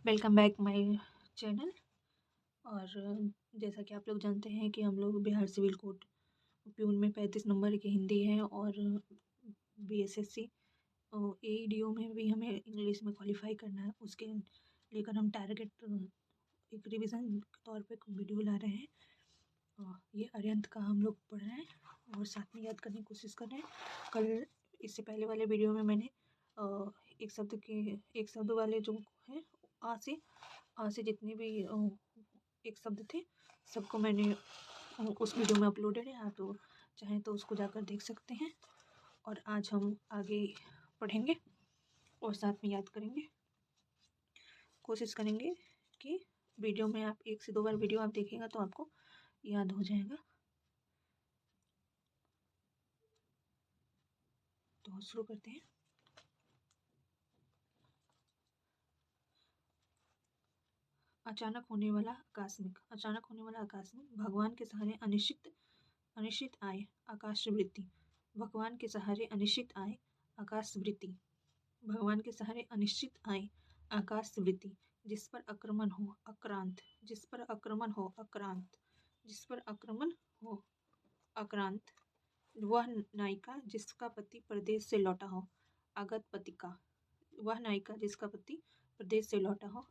Welcome back my channel. और जैसा कि आप लोग जानते हैं कि हम लोग बिहार सिविल कोड प्यून में 35 नंबर की हिंदी है और बीएसएससी एईडीओ में भी हमें इंग्लिश में क्वालिफाई करना है। उसके लेकर हम टारगेट एक रिवीजन के तौर पे वीडियो ला रहे हैं। ये अर्यंत का हम लोग पढ़ रहे हैं और साथ में याद करने की कोशिश कर रहे हैं। कल इससे पहले वाले वीडियो में मैंने एक शब्द वाले जो है आ से जितने भी एक शब्द थे सबको मैंने उस वीडियो में अपलोडेड है। आप तो चाहें तो उसको जाकर देख सकते हैं। और आज हम आगे पढ़ेंगे और साथ में याद करेंगे। कोशिश करेंगे कि वीडियो में आप 1 से 2 बार वीडियो आप देखेंगे तो आपको याद हो जाएगा। तो शुरू करते हैं। अचानक होने वाला आकस्मिक भगवान के सहारे अनिश्चित आय आकाशवृत्ति। भगवान के सहारे अनिश्चित आय आकाशवृत्ति। भगवान के सहारे अनिश्चित आय आकाशवृत्ति। जिस पर आक्रमण हो आक्रांत। जिस पर आक्रमण हो आक्रांत। जिस पर आक्रमण हो आक्रांत। वह नायिका जिसका पति प्रदेश से लौटा हो आगत पतिका। वह नायिका जिसका पति प्रदेश से लौटा हो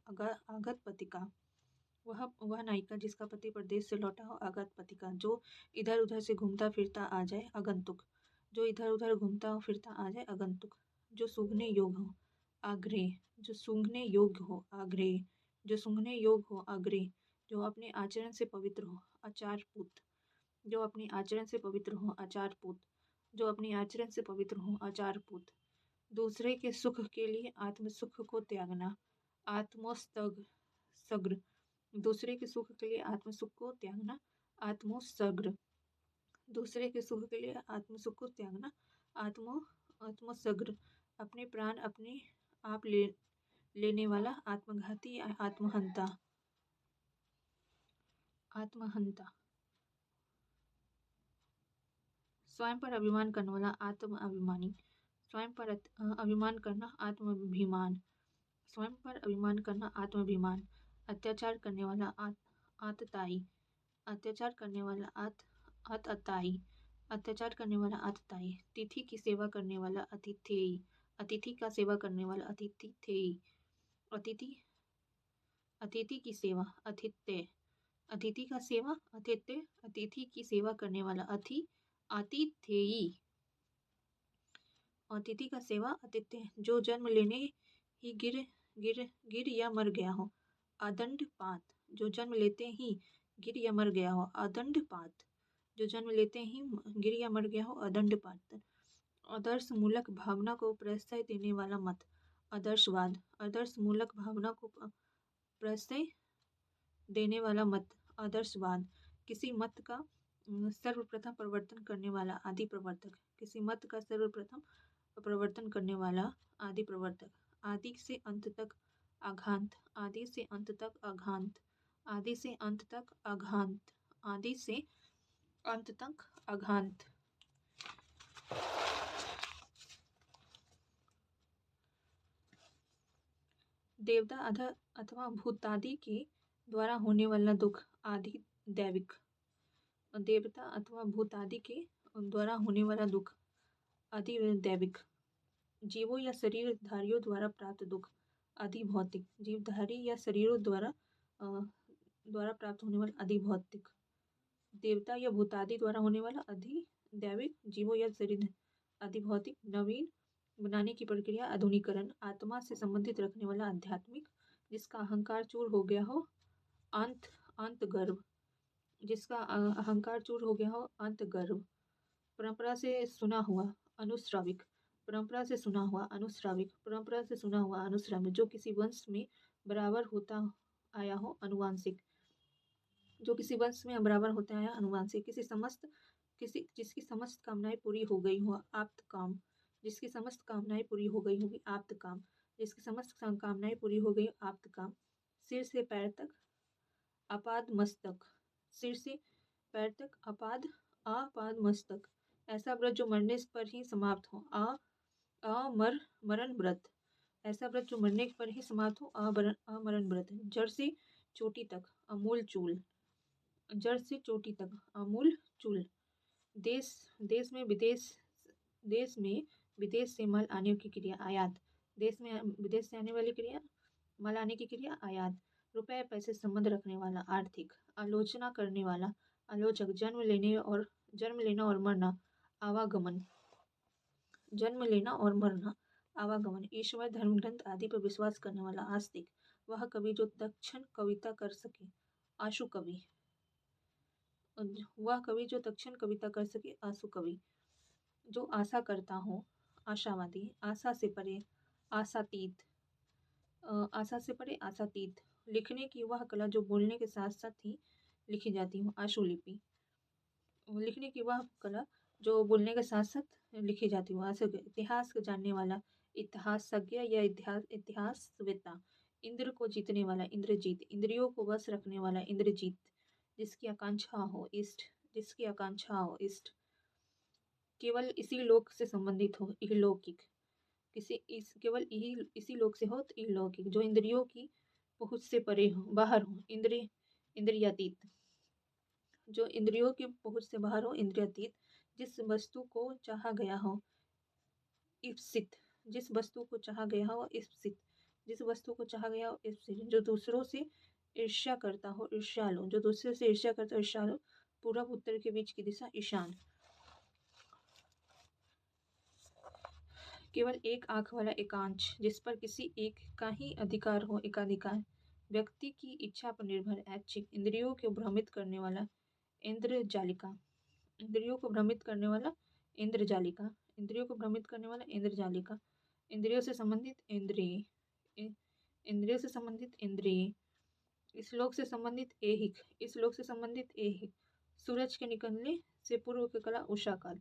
आगत पतिका। वह नायिका जिसका पति प्रदेश से लौटा हो आगत पतिका। जो इधर उधर से घूमता फिरता आ जाए आगंतुक। जो इधर उधर घूमता फिरता आ जाए आगंतुक। जो सूंघने योग्य हो आग्रह। जो सूंघने योग्य हो आग्रह। जो सूंघने योग्य हो आग्रह। जो अपने आचरण से पवित्र हो आचारपूत। जो अपने आचरण से पवित्र हो आचारपूत। जो अपने आचरण से पवित्र हो आचारपूत। दूसरे के सुख के लिए आत्म सुख को त्यागना आत्मोत्सग्र। दूसरे के सुख के लिए आत्म सुख को त्यागना आत्मोत्सग्र। दूसरे के सुख के लिए आत्म सुख को त्यागना आत्मोत्सग्र। अपने प्राण अपने आप लेने वाला आत्मघाती आत्महंता। स्वयं पर अभिमान करने वाला आत्म अभिमानी। स्वयं पर अभिमान करना आत्माभिमान। स्वयं पर अभिमान करना आत्माभिमान। अत्याचार करने वाला आतताई। अत्याचार करने वाला आतताई। अत्याचार करने वाला आतताई। तिथि की सेवा करने वाला अतिथेयी। अतिथि का सेवा करने वाला अतिथेयी। अतिथि की सेवा अतिथ्य। अतिथि का सेवा अतिथ्य। अतिथि की सेवा करने वाला आतिथेयी। अतिथि का सेवा अतिथ्य। जो जन्म लेने ही गिर या मर गया हो अदंडपात। जो जन्म लेते ही गिर या मर गया हो अदंडपात। जो जन्म लेते ही गिर या मर गया हो अदंडपात। आदर्श मूलक भावना को प्रश्रय देने वाला मत आदर्शवाद। आदर्श मूलक भावना को प्रश्रय देने वाला मत आदर्शवाद। किसी मत का सर्वप्रथम प्रवर्तन करने वाला आदि प्रवर्तक। किसी मत का सर्वप्रथम प्रवर्तन करने वाला आदि प्रवर्तक। आदि से अंत तक आघांत। आदि से अंत तक आघांत। आदि से अंत तक आघांत। आदि से अंत तक आघांत। देवता अथवा भूतादि के द्वारा होने वाला दुख आदि दैविक। देवता अथवा भूतादि के द्वारा होने वाला दुख आदि दैविक। जीवों या शरीरधारियों द्वारा प्राप्त दुख आदि भौतिक। जीवधारी या शरीरों द्वारा प्राप्त होने वाला आदि भौतिक। देवता या भूतादि द्वारा होने वाला आदि दैविक। जीवों या शरीर आदि भौतिक। नवीन बनाने की प्रक्रिया आधुनिकरण। आत्मा से संबंधित रखने वाला आध्यात्मिक। जिसका अहंकार चूर हो गया हो अंत गर्भ। जिसका अहंकार चूर हो गया हो अंत गर्भ। परंपरा से सुना हुआ अनुश्राविक। परंपरा से सुना हुआ अनुश्राविक। परंपरा से सुना हुआ अनुश्राविक। जो किसी वंश में बराबर होता आया हो अनुवांशिक। जो किसी वंश में बराबर होता आया अनुवांशिक। जिसकी समस्त कामनाएं पूरी हो गई हो आप्त काम। जिसकी समस्त कामनाएं पूरी हो गई होगी आप्त काम। जिसकी समस्त कामनाएं पूरी हो गई आप्त काम। सिर से पैर तक आपाद मस्तक। सिर से पैर तक आपाद मस्तक। ऐसा व्रत जो मरने पर ही समाप्त हो मरण व्रत। ऐसा व्रत जो मरने पर ही समाप्त हो, अमरण व्रत। जड़ से चोटी तक अमूल चूल। जड़ से चोटी तक अमूल चूल। देश देश में विदेश देश में विदेश से माल आने की क्रिया आयात। देश में विदेश से आने वाली क्रिया माल आने की क्रिया आयात। रुपए पैसे संबंध रखने वाला आर्थिक। आलोचना करने वाला आलोचक। जन्म लेना और मरना आवागमन। जन्म लेना और मरना आवागमन। ईश्वर धर्म ग्रंथ आदि पर विश्वास करने वाला आस्तिक। वह कवि जो तत्क्षण कविता कर सके आशु कवि। वह कवि जो तत्क्षण कविता कर सके आशु कवि। जो आशा करता हो आशावादी। आशा से परे आशातीत। आशा से परे आशातीत। लिखने की वह कला जो बोलने के साथ साथ ही लिखी जाती हो आशुलिपि। लिखने की वह कला जो बोलने के साथ साथ लिखी जाती हो। इतिहास को जानने वाला इतिहासज्ञ या इतिहासवेत्ता। इंद्र को जीतने वाला इंद्रजीत। इंद्रियों को वश रखने वाला इंद्रजीत। जिसकी आकांक्षा हो इष्ट। केवल इसी लोक से संबंधित हो इहलौकिक। केवल इसी लोक से हो तो इहलौकिक। जो इंद्रियों की पहुँच से परे हो बाहर हो इंद्रियातीत। जो इंद्रियों की पहुँच से बाहर हो इंद्रियातीत। जिस वस्तु को चाहा गया हो ईप्सित। जिस वस्तु को चाहा गया हो ईप्सित। जिस वस्तु को चाहा गया हो ईप्सित। जो दूसरों से ईर्ष्या करता हो ईर्ष्यालु। जो दूसरे से ईर्ष्या करता हो ईर्ष्यालु। पूर्व उत्तर के बीच की दिशा ईशान। केवल एक आंख वाला एकांश। जिस पर किसी एक का ही अधिकार हो एकाधिकार। व्यक्ति की इच्छा पर निर्भर ऐच्छिक। इंद्रियों को भ्रमित करने वाला इंद्रजालिका। इंद्रियों को भ्रमित करने वाला इंद्रजालिका। इंद्रियों को भ्रमित करने वाला इंद्रजालिका। इंद्रियों से संबंधित इंद्रिय। इंद्रियों से संबंधित इंद्रिय। इस लोक से संबंधित ऐहिक। इस लोक से संबंधित ऐहिक। सूरज के निकलने से पूर्व का काल उषा काल।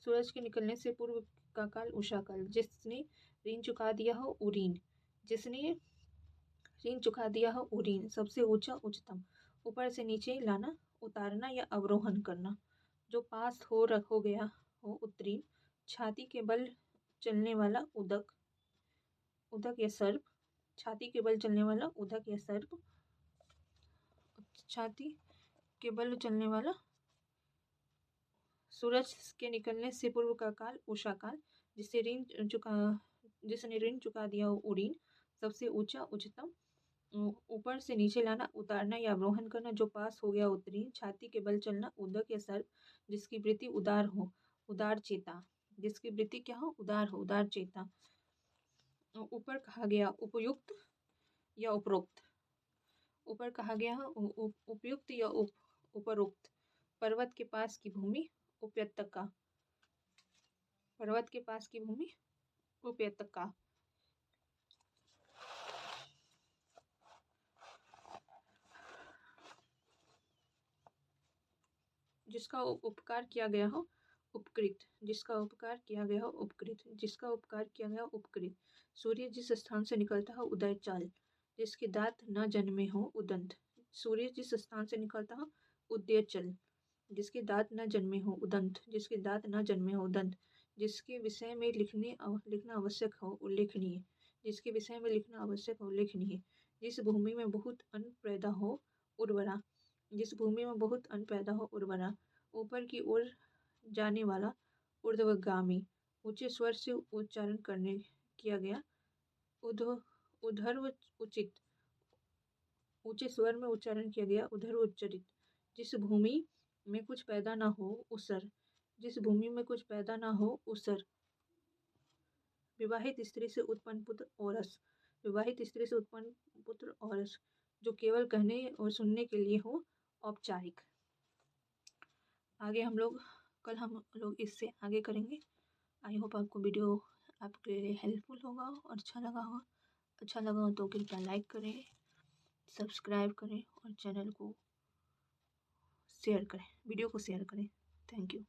सूरज के निकलने से पूर्व का काल उषा काल। जिसने ऋण चुका दिया हो उरीन। जिसने ऋण चुका दिया हो उरीन। सबसे ऊंचा उच्चतम। ऊपर से नीचे लाना उतारना या अवरोहण करना। जो पास हो गया हो उत्तीर्ण। छाती के बल चलने वाला उदक या सर्प। छाती के बल चलने वाला उदक या सर्प। छाती के बल चलने वाला। सूरज के निकलने से पूर्व का काल उषा काल। जिसने ऋण चुका दिया हो उरीन। सबसे ऊंचा उच्चतम। ऊपर से नीचे लाना उतारना या अवरोहण करना। जो पास हो गया उत्तीर्ण। छाती के बल चलना उदक या सर्प। जिसकी वृत्ति उदार हो उदार चेता। जिसकी वृत्ति क्या हो उदार हो उदार चेता। ऊपर कहा गया उपयुक्त या उपरोक्त। ऊपर कहा गया है उपयुक्त या उपरोक्त। पर्वत के पास की भूमि उपत्यका। पर्वत के पास की भूमि उपत्यका। जिसका उपकार किया गया हो उपकृत। जिसका उपकार किया गया हो उपकृत। जिसका उपकार किया गया हो उपकृत। सूर्य जिस स्थान से निकलता हो उदय चाल। जिसके दांत न जन्मे हो उदंत। सूर्य जिस स्थान से निकलता हो उदयचल। जिसके दांत न जन्मे हो उदंत। जिसके दांत न जन्मे हो उदंत। जिसके विषय में लिखना आवश्यक हो उल्लेखनीय। जिसके विषय में लिखना आवश्यक हो उल्लेखनीय। जिस भूमि में बहुत अन्न पैदा हो उर्वरा। जिस भूमि में बहुत अन्न पैदा हो उर्वरा। ऊपर की ओर जाने वाला ऊर्ध्वगामी। ऊंचे स्वर से उच्चारण किया गया उधर्व उचित। ऊंचे स्वर में उच्चारण किया गया उधर्व उच्चरित। जिस भूमि में कुछ पैदा ना हो उसर। जिस भूमि में कुछ पैदा ना हो उसर। विवाहित स्त्री से उत्पन्न पुत्र औरस। विवाहित स्त्री से उत्पन्न पुत्र औरस। जो केवल कहने और सुनने के लिए हो औपचारिक। कल हम लोग इससे आगे करेंगे। आई होप आपको वीडियो आपके लिए हेल्पफुल होगा और अच्छा लगा हो। अच्छा लगा हो तो कृपया लाइक करें, सब्सक्राइब करें और चैनल को शेयर करें, वीडियो को शेयर करें। Thank you.